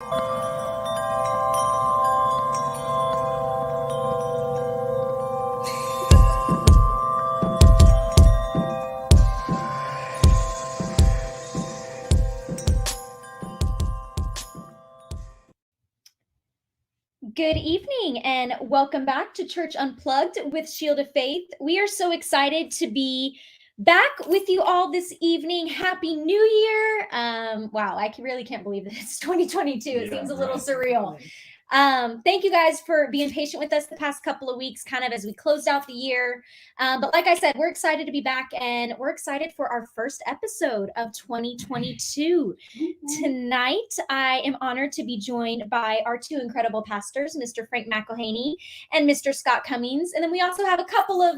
Good evening and welcome back to Church Unplugged with Shield of Faith. We are so excited to be back with you all this evening. Happy New Year. Wow, I really can't believe that it's 2022. It seems a little surreal. Thank you guys for being patient with us the past couple of weeks, kind of as we closed out the year. But like I said, we're excited to be back and we're excited for our first episode of 2022. Tonight, I am honored to be joined by our two incredible pastors, Mr. Frank McElhaney and Mr. Scott Cummings. And then we also have a couple of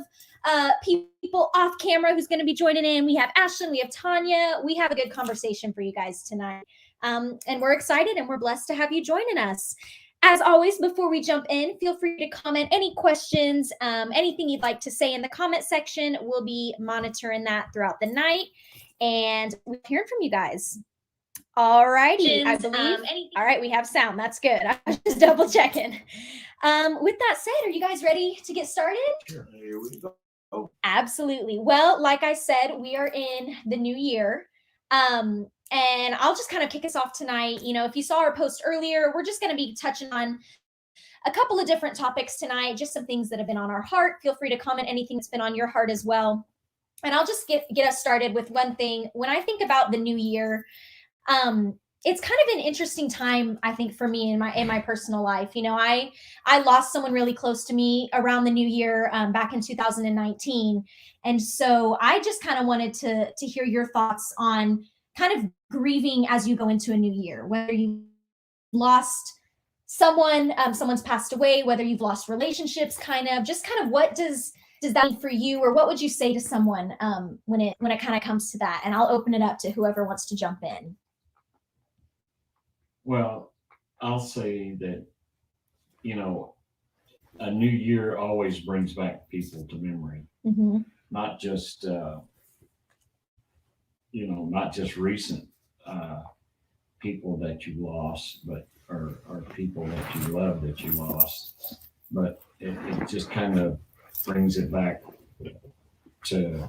people off camera who's going to be joining in. We have Ashlyn, we have Tanya. We have a good conversation for you guys tonight. And we're excited and we're blessed to have you joining us. As always, before we jump in, feel free to comment any questions, anything you'd like to say in the comment section. We'll be monitoring that throughout the night. And we're hearing from you guys. All righty, I believe. All right, we have sound. That's good. I was just double checking. With that said, are you guys ready to get started? Sure. Here we go. Oh. Absolutely. Well, like I said, we are in the new year. And I'll just kind of kick us off tonight. You know, if you saw our post earlier, we're just going to be touching on a couple of different topics tonight, just some things that have been on our heart. Feel free to comment anything that's been on your heart as well. And I'll just get us started with one thing. When I think about the new year, it's kind of an interesting time, I think, for me in my personal life. You know, I lost someone really close to me around the new year back in 2019. And so I just kind of wanted to hear your thoughts on kind of grieving as you go into a new year, whether you lost someone, someone's passed away, whether you've lost relationships, kind of what does that mean for you, or what would you say to someone when it kind of comes to that? And I'll open it up to whoever wants to jump in. Well, I'll say that, you know, a new year always brings back people to memory, not just, not just recent people that you lost, but or people that you love that you lost, but it just kind of brings it back to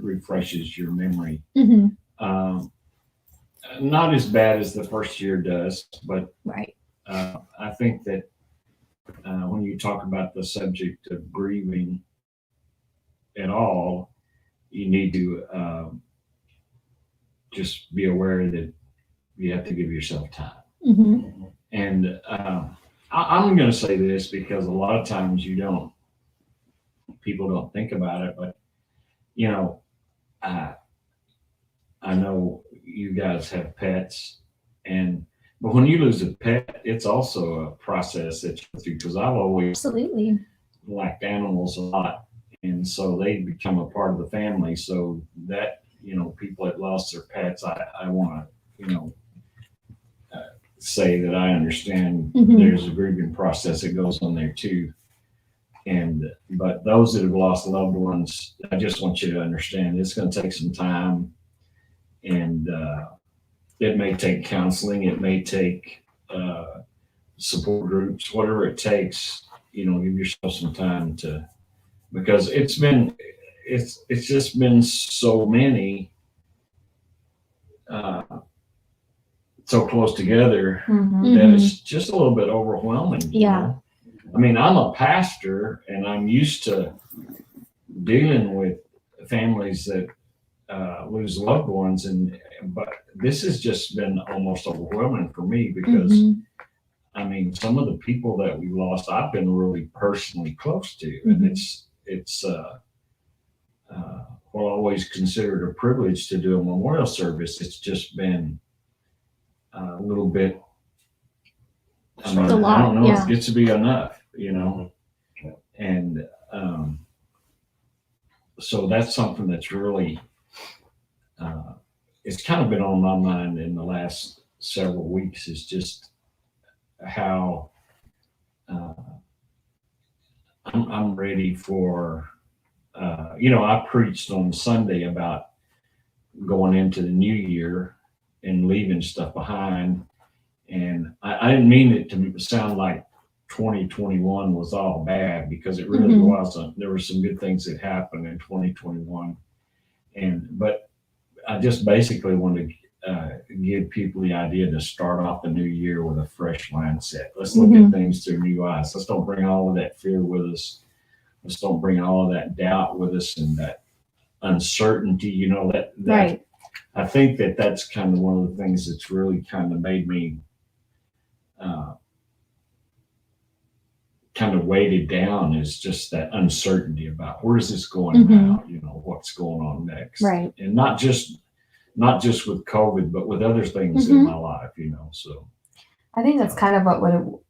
refreshes your memory. Not as bad as the first year does, but right. I think that when you talk about the subject of grieving at all, you need to just be aware that you have to give yourself time. And I'm going to say this because a lot of times people don't think about it, but you know, I know you guys have pets, but when you lose a pet, it's also a process that you go through, because I've always absolutely liked animals a lot, and so they become a part of the family. So that, you know, people that lost their pets, I want to, you know, say that I understand there's a grieving process that goes on there too. But those that have lost loved ones, I just want you to understand it's going to take some time, and it may take counseling, it may take support groups, whatever it takes. You know, give yourself some time because it's just been so many so close together that it's just a little bit overwhelming. You know? I mean, I'm a pastor and I'm used to dealing with families that lose loved ones, but this has just been almost overwhelming for me because I mean, some of the people that we lost, I've been really personally close to, and it's well, always considered a privilege to do a memorial service. It's just been a little bit. I mean, I don't know if it gets to be enough, you know, and so that's something that's really it's kind of been on my mind in the last several weeks, is just how I'm ready for I preached on Sunday about going into the new year and leaving stuff behind, And I didn't mean it to sound like 2021 was all bad, because it really Mhm. wasn't. There were some good things that happened in 2021, but I just basically want to give people the idea to start off the new year with a fresh mindset. Let's look at things through new eyes. Let's don't bring all of that fear with us. Let's don't bring all of that doubt with us and that uncertainty. That Right. I think that's kind of one of the things that's really kind of made me kind of weighted down, is just that uncertainty about where is this going now, what's going on next. Right. And not just with COVID, but with other things in my life, so. I think that's kind of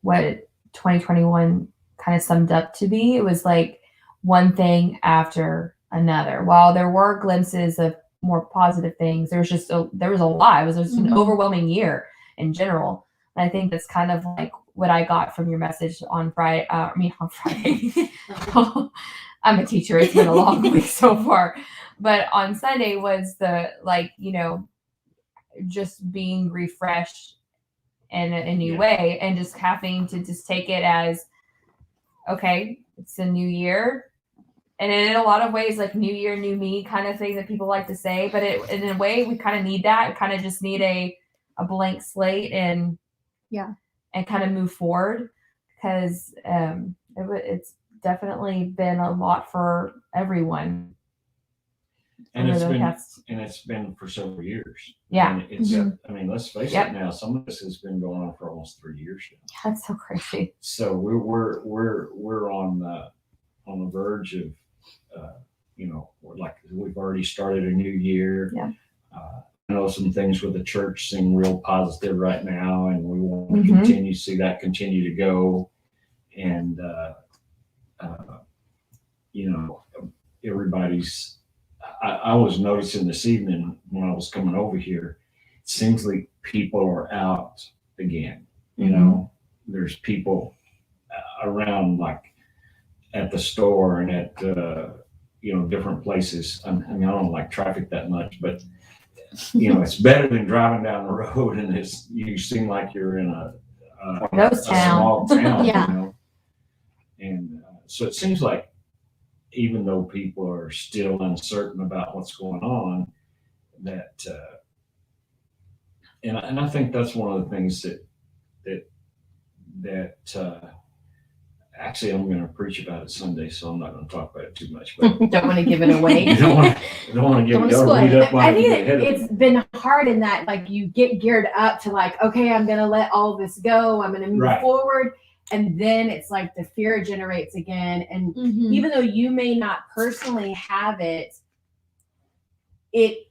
what 2021 kind of summed up to be. It was like one thing after another. While there were glimpses of more positive things, there was a lot. It was just an overwhelming year in general. And I think that's kind of like what I got from your message on Friday. On Friday. I'm a teacher. It's been a long week so far. But on Sunday was just being refreshed in a new way, and just having to just take it as, okay, it's a new year. And in a lot of ways, like new year, new me kind of thing that people like to say. But in a way, we kind of need that. We kind of just need a blank slate and kind of move forward, because it's definitely been a lot for everyone. And it's been for several years. Yeah. I mean, let's face it now, some of this has been going on for almost 3 years now. That's so crazy. So we're on the verge of, we've already started a new year. Yeah. I know some things with the church seem real positive right now, and we want to see that continue to go. And, everybody's, I was noticing this evening when I was coming over here, it seems like people are out again. There's people around, like at the store and at different places. I mean, I don't like traffic that much, but it's better than driving down the road and you seem like you're in a small town. Yeah. And so it seems like, even though people are still uncertain about what's going on, that and I think that's one of the things that actually I'm going to preach about it Sunday, so I'm not going to talk about it too much. But don't want to give it away. don't want to give it up. I think it's been hard in that, like, you get geared up to, like, okay, I'm going to let all this go. I'm going to move forward. And then it's like the fear generates again. And even though you may not personally have it, it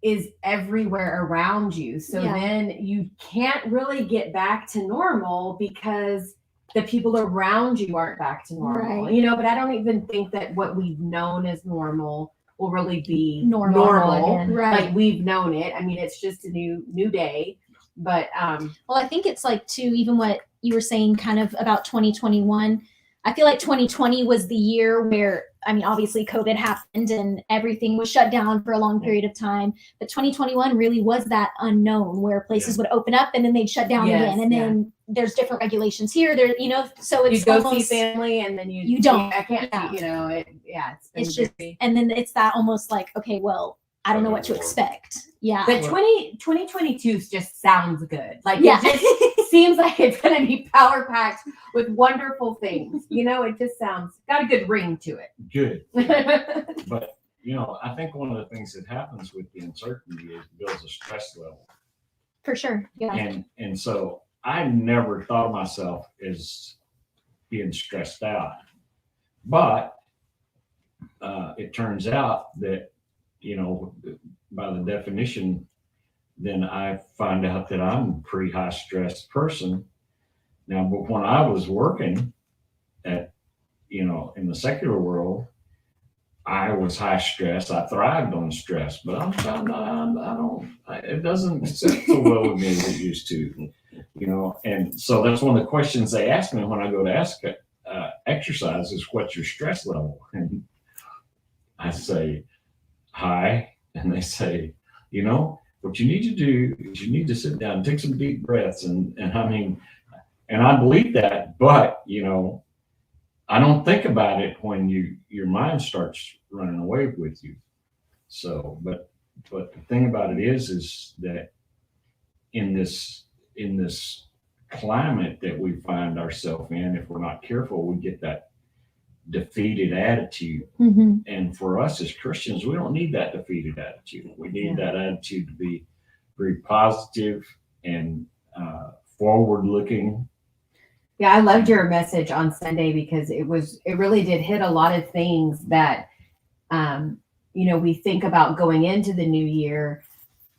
is everywhere around you. So then you can't really get back to normal because the people around you aren't back to normal. Right. But I don't even think that what we've known as normal will really be normal again. Right. Like we've known it. I mean, it's just a new day. But well, I think it's like, too, even what you were saying kind of about 2021. I feel like 2020 was the year where, I mean, obviously COVID happened and everything was shut down for a long period of time. But 2021 really was that unknown where places would open up and then they'd shut down again. And then there's different regulations here. There, so it's you go almost, see family and then you don't. I can't. It's just, and then it's that almost like, okay, well, I don't know what to expect. Yeah. But 2022 just sounds good. Like it just seems like it's going to be power packed with wonderful things. It just got a good ring to it. Good. But, I think one of the things that happens with the uncertainty is it builds a stress level. For sure. Yeah. And so I never thought of myself as being stressed out. But it turns out that, by the definition, then I find out that I'm a pretty high stress person. Now, but when I was working at, in the secular world, I was high stress. I thrived on stress, but it doesn't sit so well with me as it used to, And so that's one of the questions they ask me when I go to ask exercise is, what's your stress level? And I say, high. And they say, the what you need to do is you need to sit down, take some deep breaths, and I mean, and I believe that, but I don't think about it when your mind starts running away with you. So, but the thing about it is that in this climate that we find ourselves in, if we're not careful, we get that defeated attitude. Mm-hmm. And for us as Christians, we don't need that defeated attitude. We need that attitude to be very positive and forward looking. Yeah, I loved your message on Sunday because it really did hit a lot of things that, we think about going into the new year,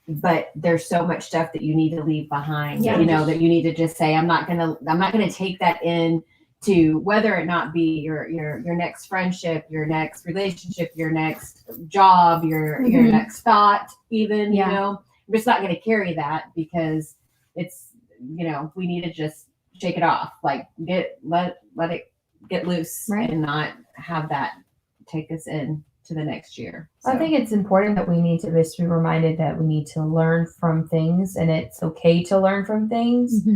but there's so much stuff that you need to leave behind, Yeah. that you need to just say, I'm not going to take that in to whether it not be your next friendship, your next relationship, your next job, your next thought, even, I'm just not going to carry that because it's, we need to just shake it off, like let it get loose, right, and not have that take us in to the next year. So. I think it's important that we need to just be reminded that we need to learn from things, and it's okay to learn from things,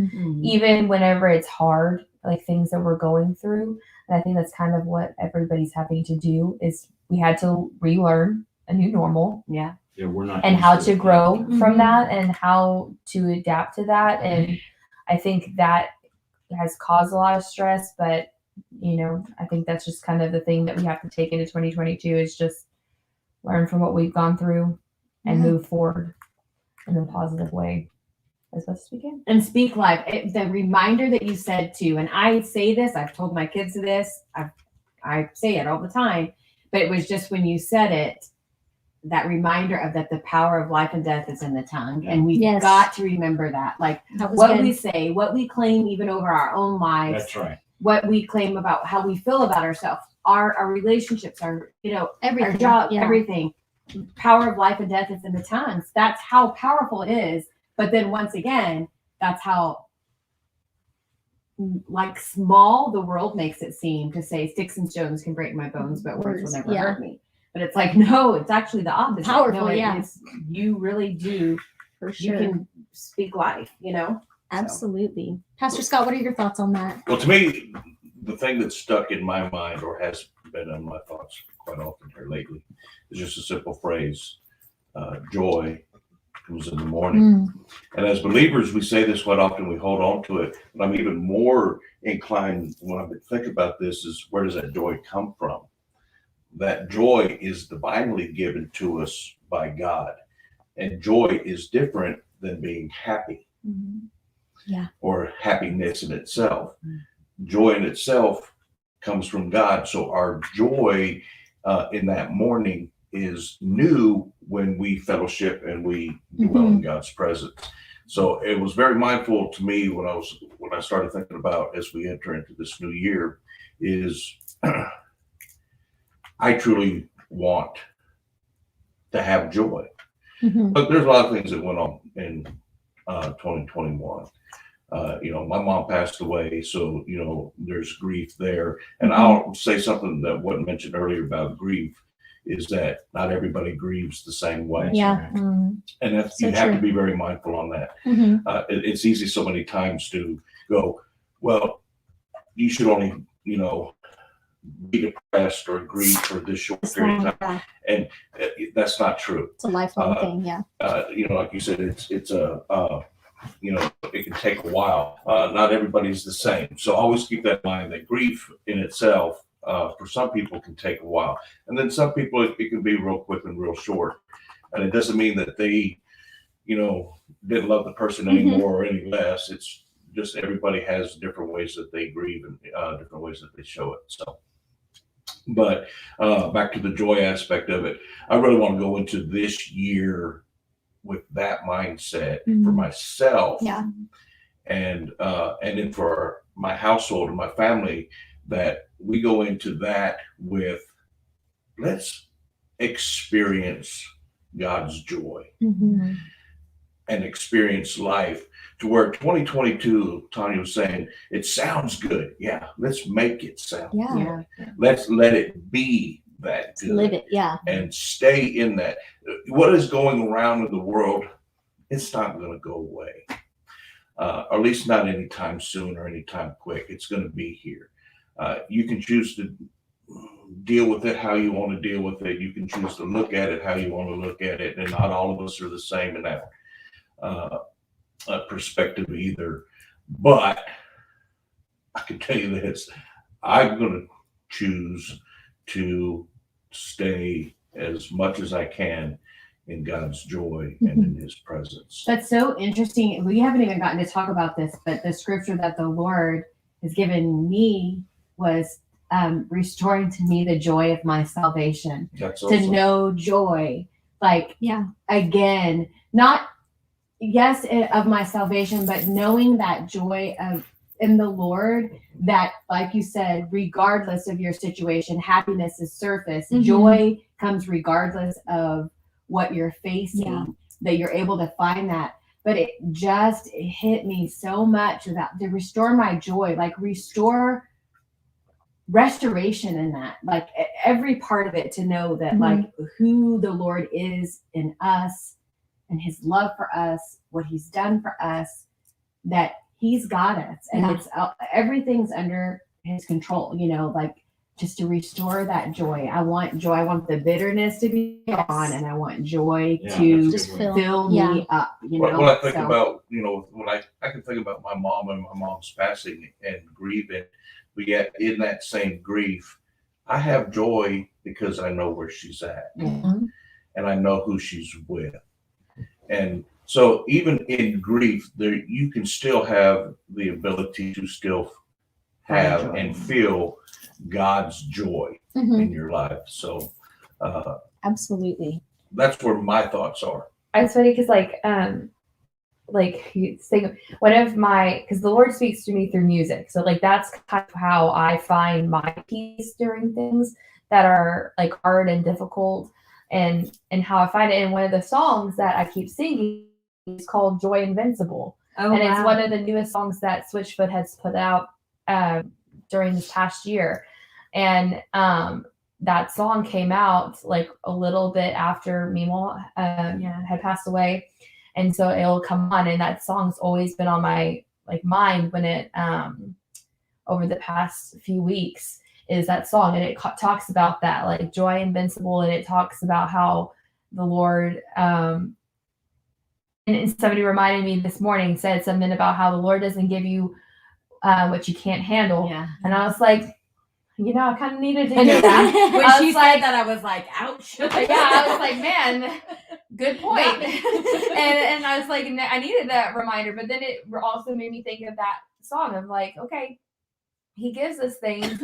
even whenever it's hard, like things that we're going through. And I think that's kind of what everybody's having to do is we had to relearn a new normal. Yeah. Yeah, we're not. And how to grow from that and how to adapt to that. And I think that has caused a lot of stress, but I think that's just kind of the thing that we have to take into 2022 is just learn from what we've gone through and move forward in a positive way as best as we can. And speak life. The reminder that you said too, and I say this, I've told my kids this, I say it all the time, but it was just when you said it, that reminder of that the power of life and death is in the tongue. And we've got to remember that. Like what we say, what we claim even over our own lives. That's right. What we claim about how we feel about ourselves, our relationships, our everything, our job, everything. Power of life and death is in the tongues. That's how powerful it is. But then once again, that's how small the world makes it seem to say sticks and stones can break my bones, but words will never hurt me. But it's like, no, it's actually the opposite. Powerful, You really do. For sure. You can speak life, Absolutely. So. Pastor Scott, what are your thoughts on that? Well, to me, the thing that's stuck in my mind or has been in my thoughts quite often here lately is just a simple phrase, joy comes in the morning. And as believers, we say this quite often, we hold on to it. But I'm even more inclined when I think about this is where does that joy come from? That joy is divinely given to us by God. And joy is different than being happy. Or happiness in itself. Joy in itself comes from God. So our joy in that morning is new when we fellowship and we dwell in God's presence. So it was very mindful to me when I started thinking about as we enter into this new year is I truly want to have joy. But there's a lot of things that went on in 2021. My mom passed away, so there's grief there. And I'll say something that wasn't mentioned earlier about grief is that not everybody grieves the same way. And that's, so you have to be very mindful on that. It's easy so many times to go, well, you should only be depressed or grieve for this short period of time, and that's not true. It's a lifelong thing. Like you said, it's a it can take a while. Not everybody's the same, so always keep that in mind that grief in itself for some people can take a while, and then some people it can be real quick and real short, and it doesn't mean that they didn't love the person anymore or any less. It's just everybody has different ways that they grieve and different ways that they show it. So, but back to the joy aspect of it, I really want to go into this year with that mindset for myself, and then for my household and my family, that we go into that with let's experience God's joy and experience life. To where 2022, Tanya was saying, it sounds good. Yeah, let's make it sound good. Let's let it be that good. Live it, and stay in that. What is going around in the world it's not going to go away. Or at least not anytime soon or anytime quick. It's going to be here. You can choose to deal with it how you want to deal with it. You can choose to look at it how you want to look at it. And not all of us are the same in that perspective either. But I can tell you this, I'm going to choose to stay as much as I can in God's joy and in his presence. That's so interesting. We haven't even gotten to talk about this, but the scripture that the Lord has given me was restoring to me the joy of my salvation. That's To awesome. know joy, like, Yeah. again, not yes of my salvation, but knowing that joy of in the Lord, that, like you said, regardless of your situation, happiness is surface. Mhm. Joy comes regardless of what you're facing. Yeah. That you're able to find that. But it hit me so much about to restore my joy, like restore restoration in that, like every part of it, to know that like who the Lord is in us and his love for us, what he's done for us, that he's got us, and Yeah. it's everything's under his control, like just to restore that joy. I want joy. I want the bitterness to be gone, and I want joy Yeah, to that's a good one. fill me up, When I think about, when I can think about my mom and my mom's passing and grieving, but yet in that same grief, I have joy because I know where she's at Mhm. and I know who she's with. And so even in grief, there you can still have the ability to still have Find joy. and feel God's joy Mhm. in your life. So Absolutely. that's where my thoughts are. It's funny because you think one of my, because the Lord speaks to me through music, so like that's kind of how I find my peace during things that are like hard and difficult, and how I find it. And one of the songs that I keep singing is called "Joy Invincible," Oh, and it's wow. one of the newest songs that Switchfoot has put out during this past year. And that song came out like a little bit after Meemaw had passed away, and so it'll come on, and that song's always been on my mind when it over the past few weeks, is that song, and it talks about that, like joy invincible, and it talks about how the Lord and somebody reminded me this morning, said something about how the Lord doesn't give you what you can't handle. Yeah. And I was like, I kind of needed to hear that. When I she was said like, that, I was like, ouch. yeah, I was like, man, good point. and I was like, I needed that reminder, but then it also made me think of that song. I'm like, okay, he gives us things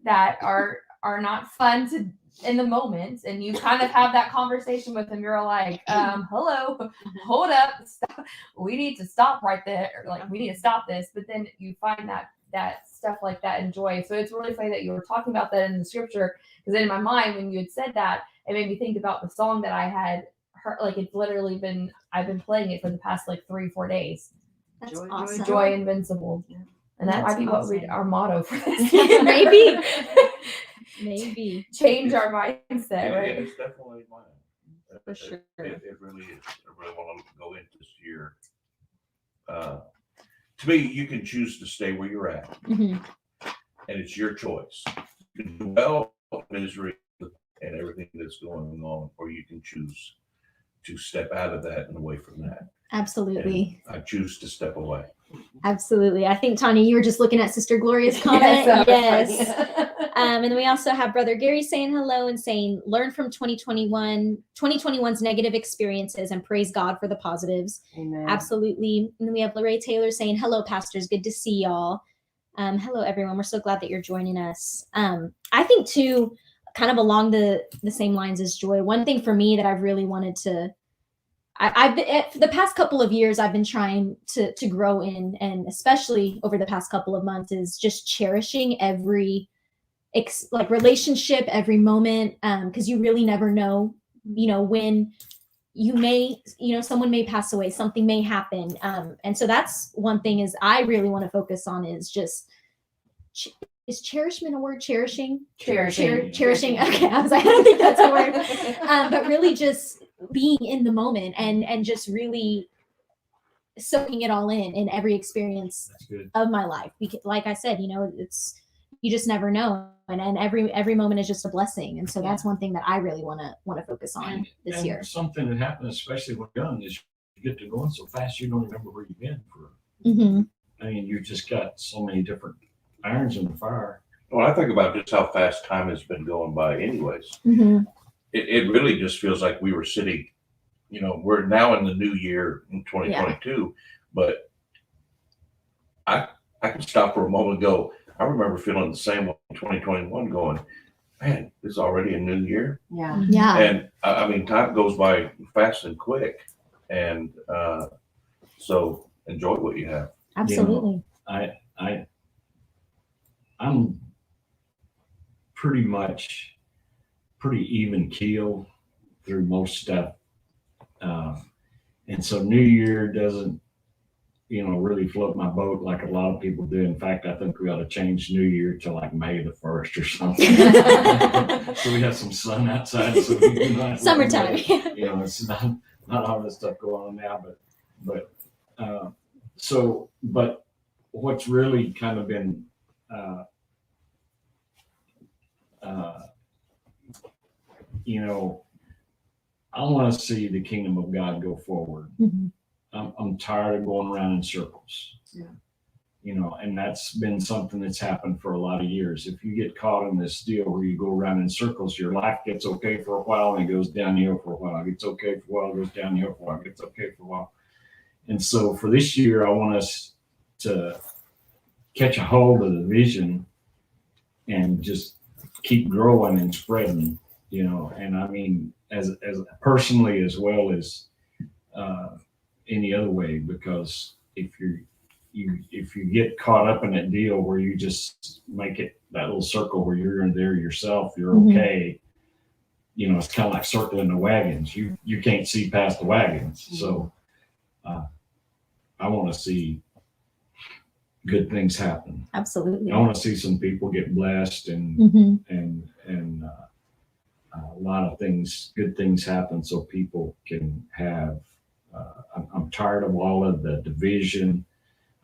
that are not fun to in the moment, and you kind of have that conversation with him. You're like, hello, hold up, stop. We need to stop right there. Like, we need to stop this. But then you find that stuff like that in joy. So it's really funny that you were talking about that in the scripture, because in my mind, when you had said that, it made me think about the song that I had heard. Like, it's literally been, I've been playing it for the past 3-4 days. That's Joy, joy, awesome. Joy Invincible. Yeah. And that That's might be awesome. our motto for this. Maybe. Maybe. Change our mindset, Yeah, right? it's definitely mine. For sure. It really is. I really want to go into this year. To me, you can choose to stay where you're at, Mhm. and it's your choice. You can dwell in misery and everything that's going on, or you can choose to step out of that and away from that. Absolutely. And I choose to step away. Absolutely. I think, Tanya, you were just looking at Sister Gloria's comment. Yes. And then we also have Brother Gary saying hello and saying, learn from 2021's negative experiences and praise God for the positives. Amen. Absolutely. And then we have Lorraine Taylor saying, hello, pastors. Good to see y'all. Hello, everyone. We're so glad that you're joining us. I think, too, kind of along the same lines as Joy, one thing for me that I've really wanted to, I've been, for the past couple of years, I've been trying to grow in, and especially over the past couple of months, is just cherishing every relationship, every moment, because you really never know, when you may, someone may pass away, something may happen, and so that's one thing is I really want to focus on is just. Is cherishment a word? Cherishing? Cherishing. Okay, I was like, I don't think that's a word. But really just being in the moment and just really soaking it all in every experience That's good. of my life. Because, like I said, it's you just never know, and every moment is just a blessing. And so that's one thing that I really want to focus on this And year. something that happens, especially when young, is you get to going so fast you don't remember where you've been for. Mm-hmm. I mean, you just got so many different irons in the fire. Well, I think about just how fast time has been going by anyways. Mm-hmm. It really just feels like we were sitting, we're now in the new year in 2022, but I can stop for a moment and go, I remember feeling the same way in 2021 going, man, it's already a new year. Yeah. Yeah. And I mean, time goes by fast and quick. And so enjoy what you have. Absolutely. I'm pretty much pretty even keel through most stuff. And so New Year doesn't, really float my boat like a lot of people do. In fact, I think we ought to change New Year to like May the 1st or something. So we have some sun outside. So we do not Summertime. It's not all this stuff going on now, but what's really kind of been I want to see the kingdom of God go forward. Mm-hmm. I'm tired of going around in circles. Yeah. And that's been something that's happened for a lot of years. If you get caught in this deal where you go around in circles, your life gets okay for a while and it goes downhill for a while. It gets okay for a while, it goes downhill for a while, it gets okay for a while. And so for this year, I want us to catch a hold of the vision and just keep growing and spreading, and I mean, as personally as well as any other way, because if you get caught up in that deal where you just make it that little circle where you're in there yourself, you're okay. It's kind of like circling the wagons. You can't see past the wagons. So I want to see good things happen. Absolutely. I want to see some people get blessed and Mm-hmm. a lot of good things happen so people can have. I'm tired of all of the division.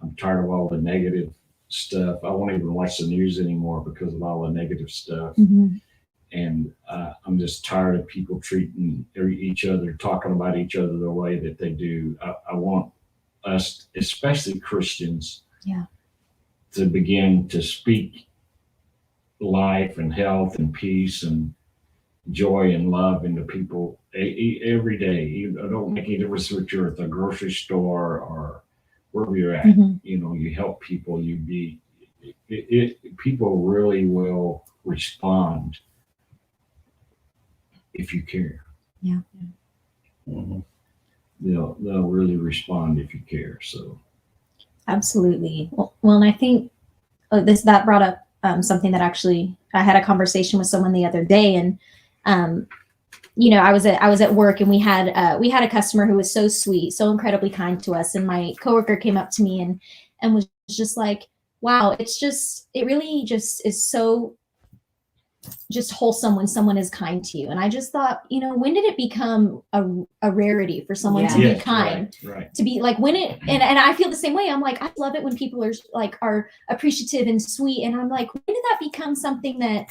I'm tired of all the negative stuff. I won't even watch the news anymore because of all the negative stuff. Mm-hmm. And I'm just tired of people treating each other, talking about each other the way that they do. I want us, especially Christians, to begin to speak life and health and peace and joy and love into people every day. It don't make any difference if you're at the grocery store or wherever you're at. Mm-hmm. You help people. People really will respond if you care. Yeah. Mm-hmm. They'll really respond if you care. So Absolutely. Well, and I think that brought up something that actually I had a conversation with someone the other day, and I was at work, and we had a customer who was so sweet, so incredibly kind to us, and my coworker came up to me and was just like, wow, it really just is so just wholesome when someone is kind to you. And I just thought, when did it become a rarity for someone to be kind? Right. To be like, when it, and I feel the same way. I'm like, I love it when people are appreciative and sweet. And I'm like, when did that become something that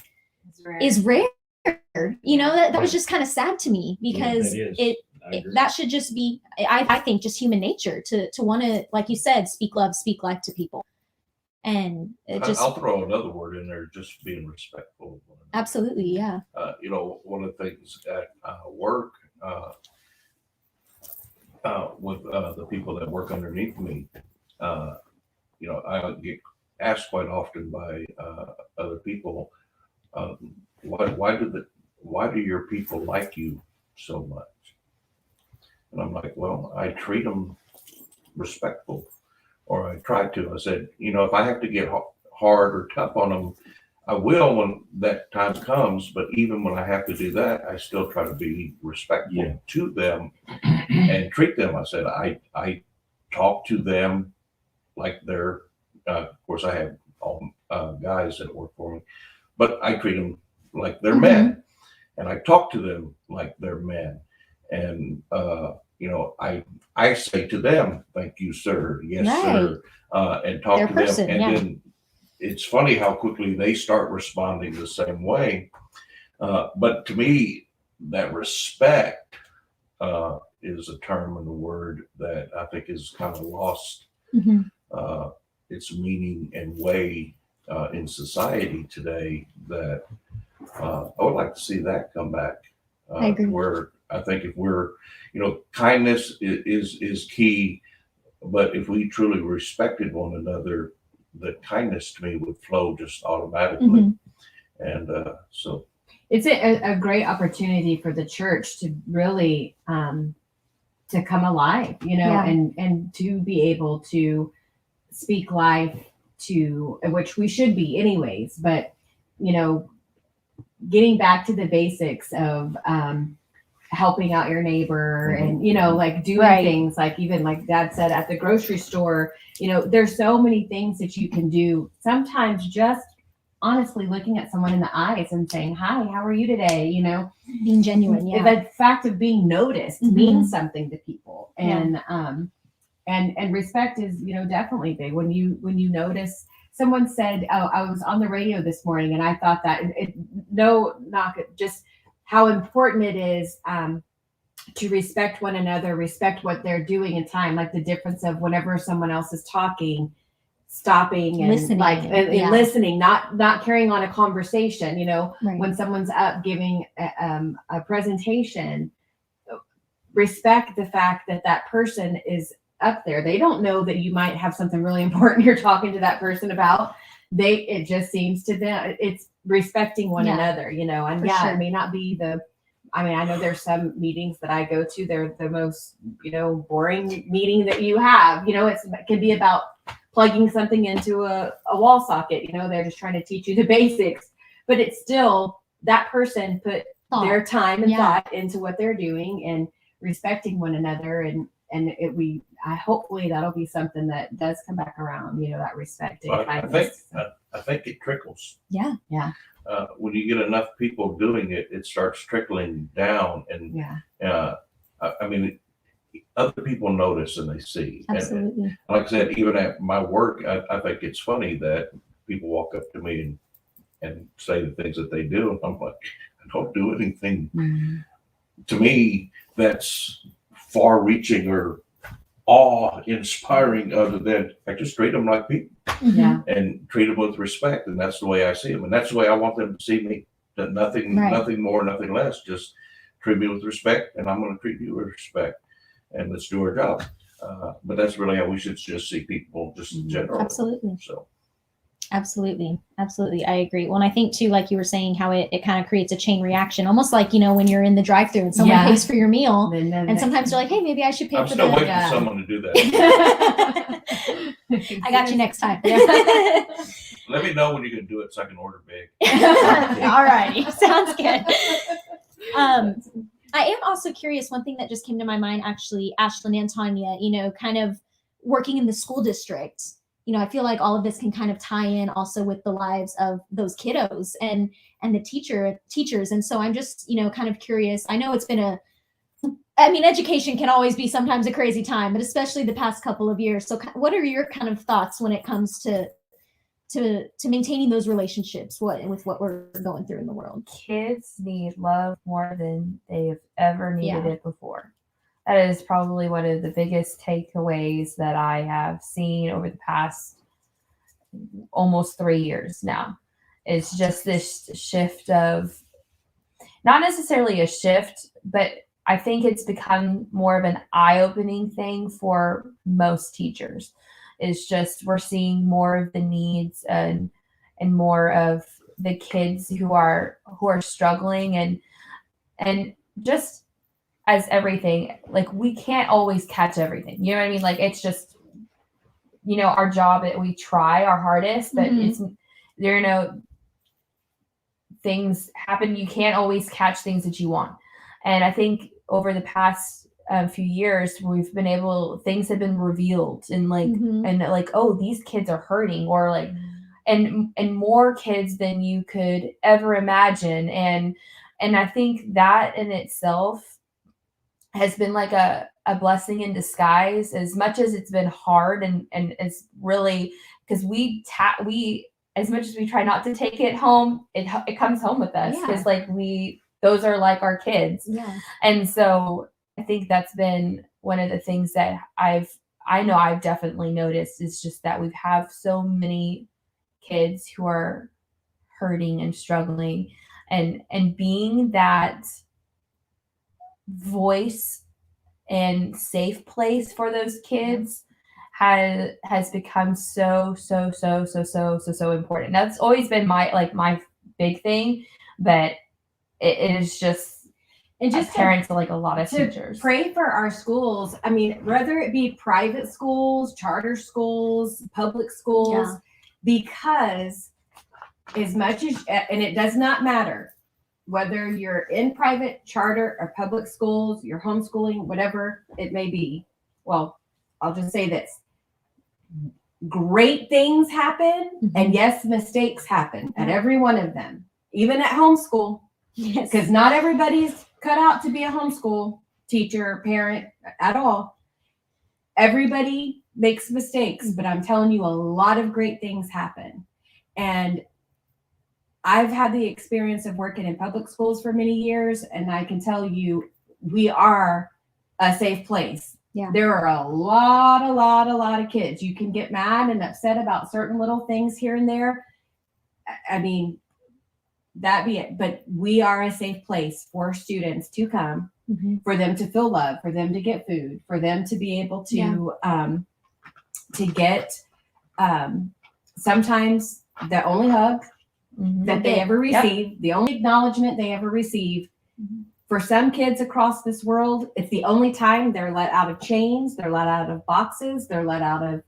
is rare? That was just kind of sad to me, because that should just be, I think, just human nature to want to, like you said, speak love, speak life to people. And I'll throw another word in there, just being respectful of one another. Absolutely, yeah. One of the things at work with the people that work underneath me, I get asked quite often by other people, why do your people like you so much? And I'm like, well, I treat them respectful. Or I try to. I said, if I have to get hard or tough on them, I will when that time comes. But even when I have to do that, I still try to be respectful to them and treat them. I said, I talk to them like they're, of course, I have all guys that work for me, but I treat them like they're men. And I talk to them like they're men. And, I say to them things thank you, sir, yes, Right. sir, and talk Their to person, them. And yeah. then it's funny how quickly they start responding the same way. But to me, that respect is a term and a word that I think is kind of lost Mhm. its meaning and way in society today, that I would like to see that come back. I agree. Where I think if we're, kindness is key, but if we truly respected one another, the kindness to me would flow just automatically. Mhm. And so It's a great opportunity for the church to really to come alive, Yeah. and to be able to speak life to, which we should be anyways, but getting back to the basics of helping out your neighbor, and like doing Right. things like, even like Dad said, at the grocery store, there's so many things that you can do. Sometimes just honestly looking at someone in the eyes and saying, hi, how are you today? Being genuine, yeah. The fact of being noticed Mhm. means something to people. Yeah. And respect is, definitely big. When you notice, someone said, oh, I was on the radio this morning, and I thought that just how important it is to respect one another, respect what they're doing in time, like the difference of whenever someone else is talking, stopping and Listening, and yeah. listening, not carrying on a conversation. Right. When someone's up giving a presentation, respect the fact that that person is up there. They don't know that you might have something really important you're talking to that person about. It just seems to them, it's respecting one Yeah. another, and For yeah, sure. it may not be I know there's some meetings that I go to, they're the most, boring meeting that you have. It can be about plugging something into a wall socket. They're just trying to teach you the basics, but it's still that person put their time and Yeah. thought into what they're doing, and respecting one another. And hopefully that'll be something that does come back around, that respect and I kindness. think it trickles. Yeah. Yeah. When you get enough people doing it, it starts trickling down. And Yeah. I mean, other people notice and they see. Absolutely. And like I said, even at my work, I think it's funny that people walk up to me and say the things that they do. And I'm like, I don't do anything. Mhm. To me, that's far reaching or awe inspiring, other than I just treat them like people Mhm. Yeah. and treat them with respect. And that's the way I see them. And that's the way I want them to see me. That nothing more, nothing less. Just treat me with respect, and I'm going to treat you with respect. And let's do our job. But that's really how we should just see people, just in general. Absolutely. So Absolutely. I agree. Well, and I think too, like you were saying, how it kind of creates a chain reaction, almost like, when you're in the drive-thru and someone Yeah. pays for your meal, Then and sometimes you're like, hey, maybe I should pay I'm for still waiting yeah. for someone to do that. I got you next time. Let me know when you're going to do it so I can order big. All righty. Sounds good. I am also curious, one thing that just came to my mind, actually, Ashlyn and Tanya, kind of working in the school district, I feel like all of this can kind of tie in also with the lives of those kiddos and the teachers. And so I'm just, kind of curious. I know it's been education can always be sometimes a crazy time, but especially the past couple of years. So what are your kind of thoughts when it comes to maintaining those relationships with what we're going through in the world? Kids need love more than they've ever needed Yeah. it before. That is probably one of the biggest takeaways that I have seen over the past almost 3 years now. It's just this shift of, not necessarily a shift, but I think it's become more of an eye-opening thing for most teachers. It's just, we're seeing more of the needs and more of the kids who are struggling, and just as everything, like, we can't always catch everything. You know what I mean? Like, it's just, our job, we try our hardest, but Mhm. it's, things happen. You can't always catch things that you want. And I think over the past few years, things have been revealed, and Mhm. oh, these kids are hurting, or like, and more kids than you could ever imagine. And I think that in itself has been like a a blessing in disguise, as much as it's been hard and it's really, because we as much as we try not to take it home, it comes home with us, because like those are like our kids. Yeah. And so I think that's been one of the things that I know I've definitely noticed, is just that we have so many kids who are hurting and struggling, and being that voice and safe place for those kids has become so important. That's always been my big thing, but it is just, And just parents like a lot of to teachers pray for our schools. I mean, whether it be private schools, charter schools, public schools, because as much as, and it does not matter whether you're in private, charter, or public schools, you're homeschooling, whatever it may be. Well, I'll just say this. Great things happen, and yes, mistakes happen at every one of them, even at homeschool. Yes. Because not everybody's cut out to be a homeschool teacher, parent at all. Everybody makes mistakes, but I'm telling you, a lot of great things happen. And I've had the experience of working in public schools for many years, and I can tell you, we are a safe place. Yeah. There are a lot of kids. You can get mad and upset about certain little things here and there. I mean, that be it. But we are a safe place for students to come, for them to feel love, for them to get food, for them to be able to get sometimes the only hug that they ever receive, the only acknowledgement they ever receive. For some kids across this world, it's the only time they're let out of chains, they're let out of boxes, they're let out of,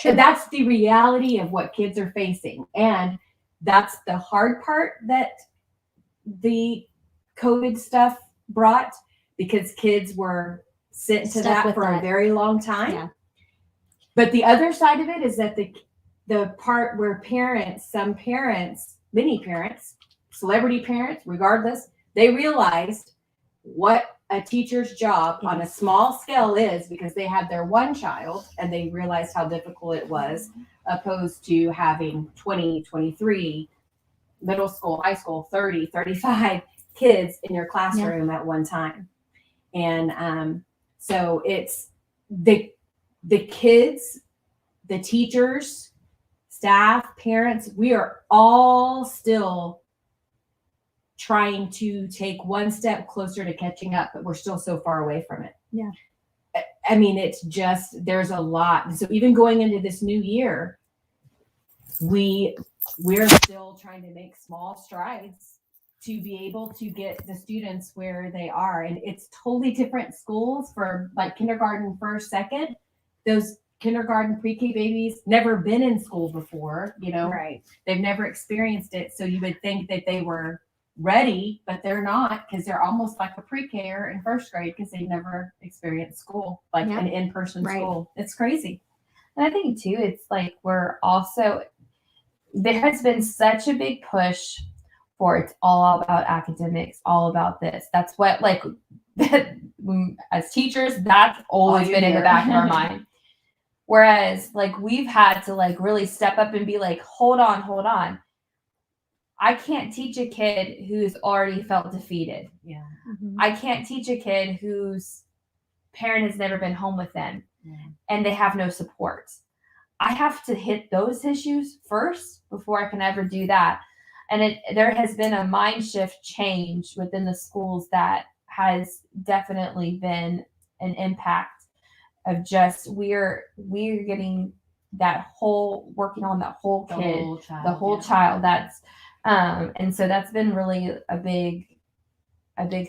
that's the reality of what kids are facing. And that's the hard part that the COVID stuff brought, because kids were sent to that for a very long time. Yeah. But the other side of it is that the part where some parents, many parents, celebrity parents, regardless, they realized what a teacher's job on a small scale is, because they had their one child and they realized how difficult it was, opposed to having 20, 23, middle school, high school, 30, 35 kids in your classroom at one time. And so it's the kids, the teachers, staff, parents, we are all still trying to take one step closer to catching up, but we're still so far away from it. Yeah. I mean, it's just, there's a lot. And so even going into this new year, we're still trying to make small strides to be able to get the students where they are. And it's totally different schools for like kindergarten, first, second. Those kindergarten, pre-K babies never been in school before, Right. They've never experienced it. So you would think that they were ready, but they're not, because they're almost like a pre-K-er in first grade, because they've never experienced school, like an in-person school. It's crazy. And I think too, it's like there has been such a big push for it's all about academics, all about this. That's what, like, as teachers, that's always been in the back of our mind. Whereas like we've had to like really step up and be like, hold on. I can't teach a kid who's already felt defeated. Yeah. I can't teach a kid whose parent has never been home with them and they have no support. I have to hit those issues first before I can ever do that. And there has been a mind shift change within the schools that has definitely been an impact of just we're getting that whole, working on that whole kid, the whole child. That's and so that's been really a big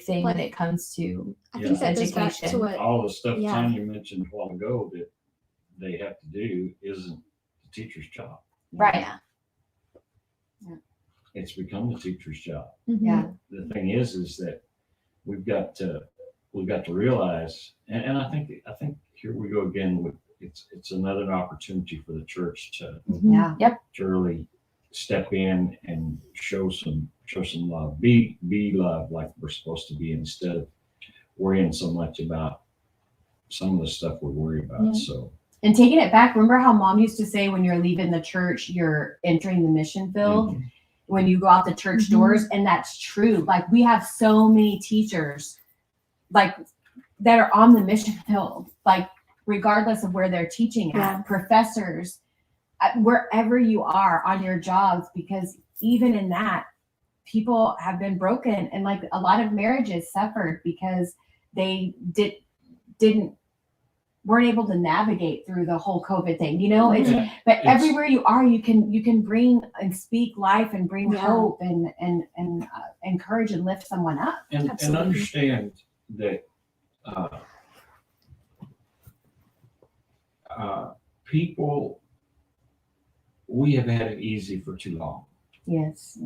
thing when it comes to I think that goes back to what all the stuff Tanya mentioned a while ago that they have to do isn't the teacher's job. Right. It's become the teacher's job. Yeah. The thing is that we've got to realize, and I think here we go again with it's another opportunity for the church to really step in and show some love, be love like we're supposed to be, instead of worrying so much about some of the stuff we worry about. Yeah. So And taking it back, remember how mom used to say when you're leaving the church, you're entering the mission field mhm. when you go out the church Mhm. doors? And that's true. Like we have so many teachers like that are on the mission field, like regardless of where they're teaching at, Yeah. professors, wherever you are on your jobs, because even in that, people have been broken, and like a lot of marriages suffered because they weren't able to navigate through the whole COVID thing, it's, Yeah, but it's- everywhere you are, you can bring and speak life and bring Yeah. hope and encourage and lift someone up. and Absolutely. understand that people, we have had it easy for too long. Yes.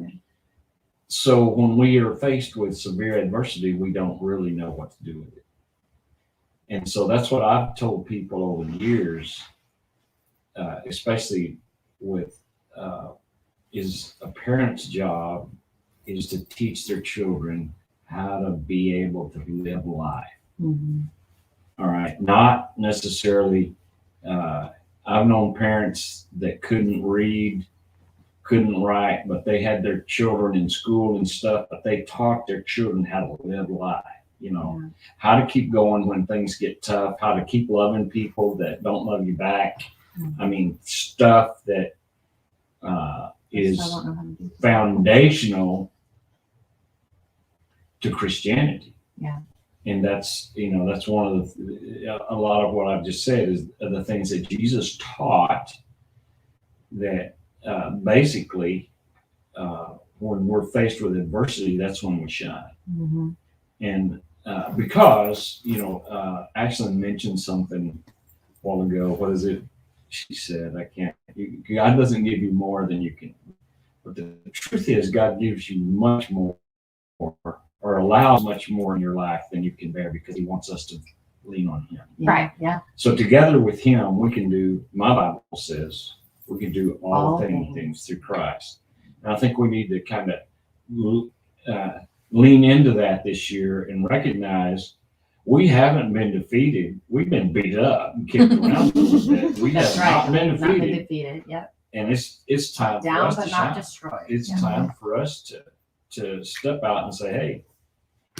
So when we are faced with severe adversity, we don't really know what to do with it. And so that's what I've told people over the years, especially with, is a parent's job is to teach their children how to be able to live life. Mm-hmm. All right. Not necessarily, I've known parents that couldn't read, couldn't write, but they had their children in school and stuff, but they taught their children how to live life, how to keep going when things get tough, how to keep loving people that don't love you back. Mhm. I mean, stuff that is I don't know how to do that. foundational to Christianity. Yeah. And that's one of a lot of what I've just said is the things that Jesus taught that basically when we're faced with adversity, that's when we shine. Mm-hmm. And because, Ashlyn mentioned something a while ago. What is it? She said, God doesn't give you more than you can. But the truth is, God gives you much more or allows much more in your life than you can bear because he wants us to lean on him. Yeah. Right. Yeah. So together with him, we can do, my Bible says, we can do all All things through Christ. And I think we need to kind of lean into that this year and recognize we haven't been defeated. We've been beat up and kicked around a little bit. We That's have not right. been Not been defeated. defeated. Yep. And it's time for Down us but to not shine. destroyed. It's Yeah. time for us to step out and say, hey,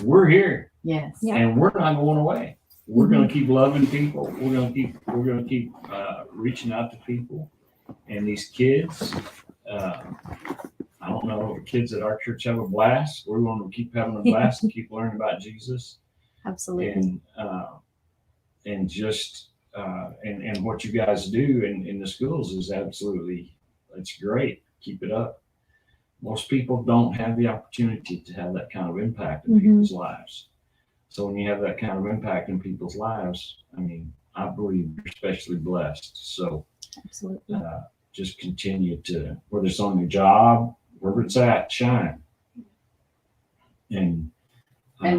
we're here Yes. Yeah. and we're not going away. We're going to keep loving people. We're going to keep reaching out to people. And these kids, I don't know, the kids at our church have a blast. We're going to keep having a blast and keep learning about Jesus. Absolutely. And just and what you guys do in the schools is absolutely, it's great. Keep it up. Most people don't have the opportunity to have that kind of impact in Mhm. people's lives. So when you have that kind of impact in people's lives, I mean, I believe you're especially blessed. So Absolutely. just continue to, whether it's on your job, wherever it's at, shine. And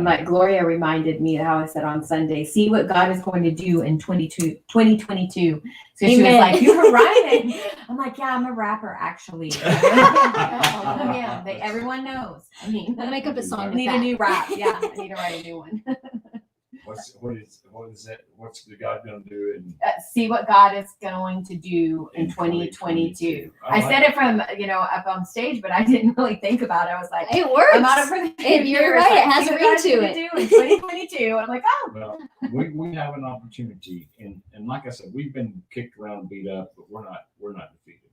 like Gloria reminded me how I said on Sunday, see what God is going to do in 2022. So she was Amen. like, you were writing. I'm like, yeah, I'm a rapper actually. Yeah, everyone knows. I mean, I'll make up a song I with need a that. new rap. Yeah, I need to write a new one. what is that? What's the God gonna do? And See what God is going to do in 2022. I said it from, up on stage, but I didn't really think about it. I was like, It works. I'm out of for the And you're year. right, It's it has see a what ring God's to gonna it. do in 2022. I'm like, oh. Well, we have an opportunity, and like I said, we've been kicked around and beat up, but we're not defeated.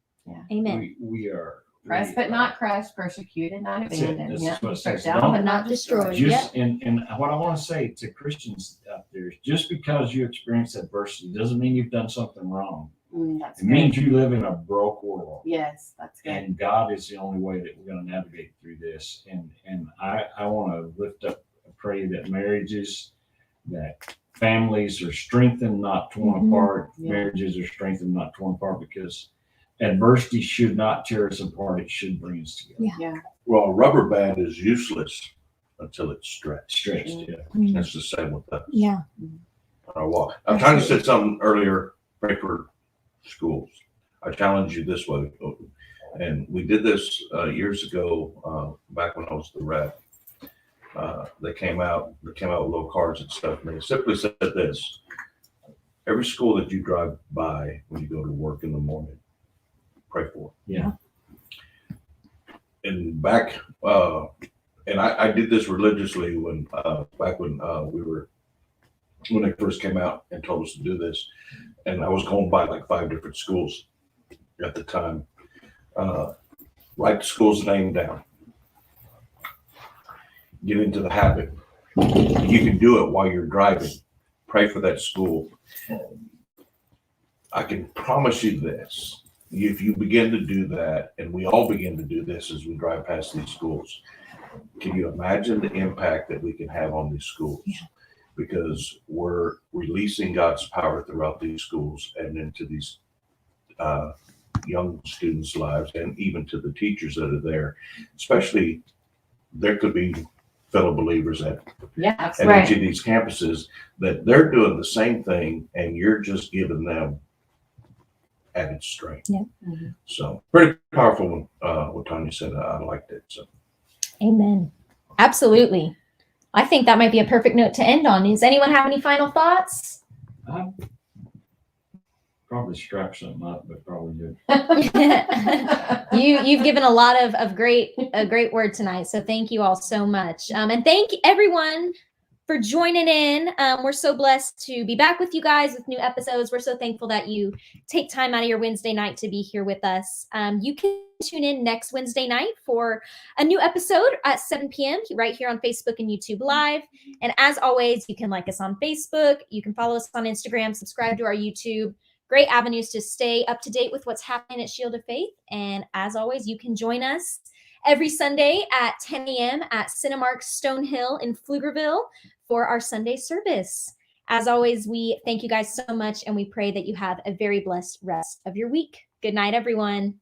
Amen. We are Pressed but not crushed, persecuted, not That's it. abandoned. This Yeah. is what it Struck says. down, Don't- but not destroyed. just and what I want to say to Christians out there is just because you experience adversity doesn't mean you've done something wrong. That's It good. means you live in a broke world. Yes, that's good. And God is the only way that we're going to navigate through this. And I want to lift up, pray that marriages, that families are strengthened, not torn Mhm. apart. Yeah. Marriages are strengthened, not torn apart, because adversity should not tear us apart. It should bring us together. Yeah. Well, a rubber band is useless until it's stretched. Stretched, yeah. That's the same with us. Yeah. On our walk. I kind of said something earlier, pray for schools. I challenge you this way. And we did this years ago, back when I was the rep. They came out with little cards and stuff, and they simply said this: every school that you drive by when you go to work in the morning, pray for. Yeah. And back, and I did this religiously when back when when they first came out and told us to do this, and I was going by like 5 different schools at the time. Write the school's name down. Get into the habit. You can do it while you're driving. Pray for that school. I can promise you this. If you begin to do that, and we all begin to do this as we drive past these schools, can you imagine the impact that we can have on these schools? Yeah. Because we're releasing God's power throughout these schools and into these young students' lives, and even to the teachers that are there. Especially, there could be fellow believers at right. each of these campuses that they're doing the same thing, and you're just giving them added strength. Yeah. Mm-hmm. So pretty powerful when what Tanya said. I liked it. So Amen. Absolutely. I think that might be a perfect note to end on. Does anyone have any final thoughts? Probably scrap something up, but probably good. You've given a lot of a great word tonight. So thank you all so much. And thank everyone for joining in. We're so blessed to be back with you guys with new episodes. We're so thankful that you take time out of your Wednesday night to be here with us. You can tune in next Wednesday night for a new episode at 7 p.m. right here on Facebook and YouTube Live. And as always, you can like us on Facebook. You can follow us on Instagram, subscribe to our YouTube. Great avenues to stay up to date with what's happening at Shield of Faith. And as always, you can join us every Sunday at 10 a.m. at Cinemark Stonehill in Pflugerville for our Sunday service. As always, we thank you guys so much, and we pray that you have a very blessed rest of your week. Good night, everyone.